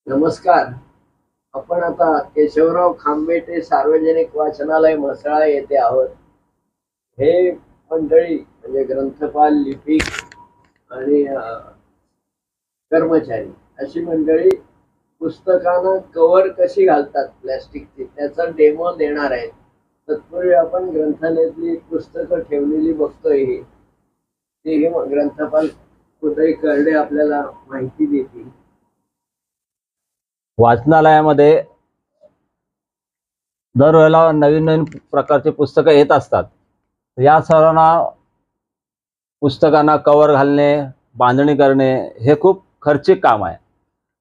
नमस्कार. आपण आता केशवराव खांबेटे सार्वजनिक वाचनालय म्हसळा येथे आहोत. हे मंडळी म्हणजे ग्रंथपाल, लिपिक आणि कर्मचारी अशी मंडळी पुस्तकांना कव्हर कशी घालतात प्लॅस्टिकची त्याचा डेमो देणार आहेत. तत्पूर्वी आपण ग्रंथालयातली पुस्तकं ठेवलेली बघतोय. ते ग्रंथपाल उदय करडे आपल्याला माहिती देतील. वाचनालयामध्ये दरवेळेला नवीन नवीन प्रकारचे पुस्तकं येत असतात. या सर्वांना पुस्तकांना कव्हर घालणे, बांधणी करणे हे खूप खर्चिक काम आहे.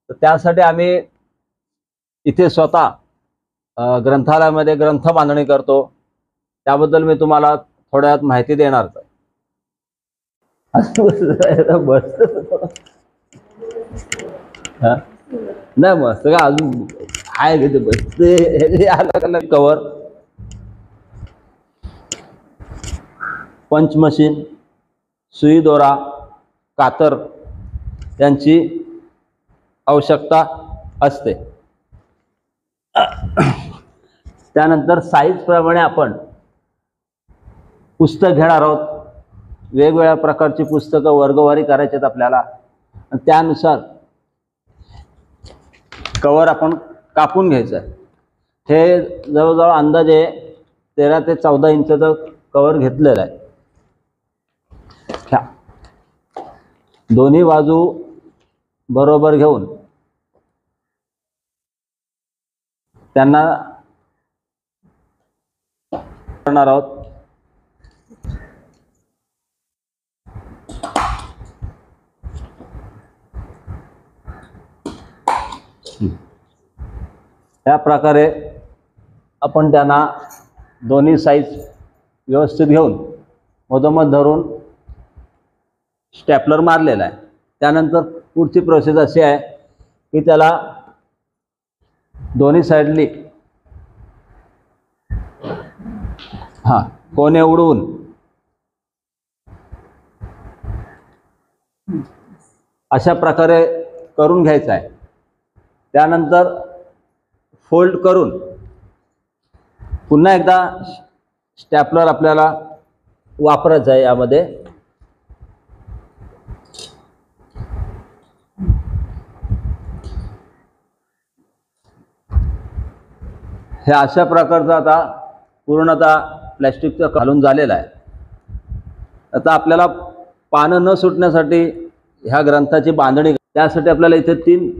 तर त्यासाठी आम्ही इथे स्वतः ग्रंथालयामध्ये ग्रंथ बांधणी करतो. त्याबद्दल मी तुम्हाला थोड्या वेळात माहिती देणार आहे. नाही मस्त का अजून आहे तिथे बसते अलग अलग कवर, पंच मशीन, सुई, दोरा, कातर यांची आवश्यकता असते. त्यानंतर साईज प्रमाणे आपण पुस्तक घेणार आहोत. वेगवेगळ्या प्रकारची पुस्तकं वर्गवारी करायची आहेत आपल्याला. त्यानुसार कवर आपण कापून घ्यायचं आहे. हे जवळजवळ अंदाजे 13 ते 14 इंचचं कवर घेतलेलं आहे. दोन्ही बाजू बरोबर घेऊन त्यांना करणार आहोत. या प्रकारे आपण त्यांना दोन्ही साईज व्यवस्थित घेऊन मधोमध धरून स्टॅपलर मारलेला आहे. त्यानंतर पुढची प्रोसेस अशी आहे की त्याला दोन्ही साईडली कोने उडवून अशा प्रकारे करून घ्यायचं आहे. त्यानंतर फोल्ड करून पुन्हा एकदा स्टॅपलर आपल्याला वापरायचं आहे. यामध्ये हे अशा प्रकारचं आता पूर्णतः प्लॅस्टिकचं घालून झालेलं आहे. आता आपल्याला पानं न सुटण्यासाठी ह्या ग्रंथाची बांधणी, त्यासाठी आपल्याला इथे 3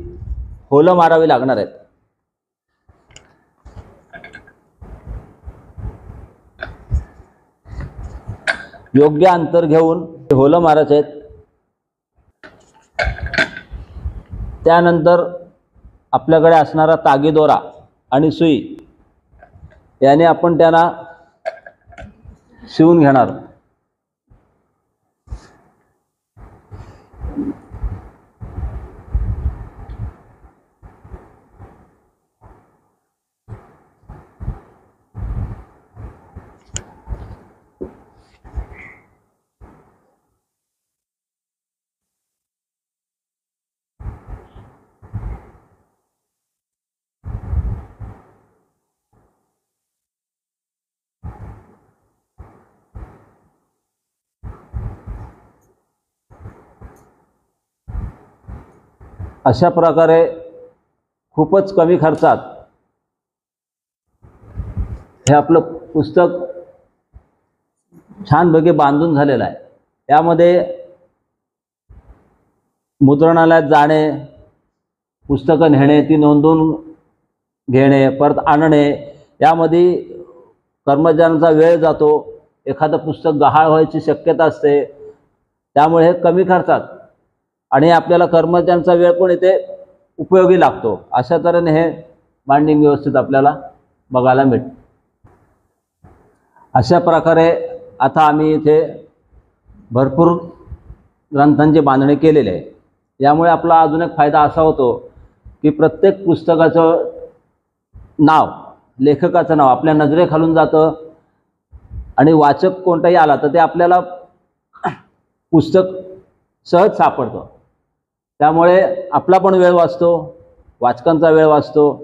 होलं मारावी लागणार आहेत. योग्य अंतर घेऊन होलं मारायचे आहेत. त्यानंतर आपल्याकडे असणारा तागी दोरा आणि सुई याने आपण त्यांना शिवून घेणार. अशा प्रकारे खूपच कमी खर्चात हे आपलं पुस्तक छानपैकी बांधून झालेलं आहे. यामध्ये मुद्रणालयात जाणे, पुस्तकं नेणे, ती नोंदवून घेणे, परत आणणे, यामध्ये कर्मचाऱ्यांचा वेळ जातो. एखादं पुस्तक गहाळ व्हायची शक्यता असते. त्यामुळे हे कमी खर्चात आणि आपल्याला कर्मचाऱ्यांचा वेळ पण इथे उपयोगी लागतो. अशा तऱ्हेने हे बाइंडिंग व्यवस्थित आपल्याला बघायला मिळते. अशा प्रकारे आता आम्ही इथे भरपूर ग्रंथांची बांधणी केलेली आहे. यामुळे आपला अजून एक फायदा असा होतो की प्रत्येक पुस्तकाचं नाव, लेखकाचं नाव आपल्या नजरेखालून जातं आणि वाचक कोणताही आला तर ते आपल्याला पुस्तक सहज सापडतं. त्यामुळे आपला पण वेळ वाचतो, वाचकांचा वेळ वाचतो,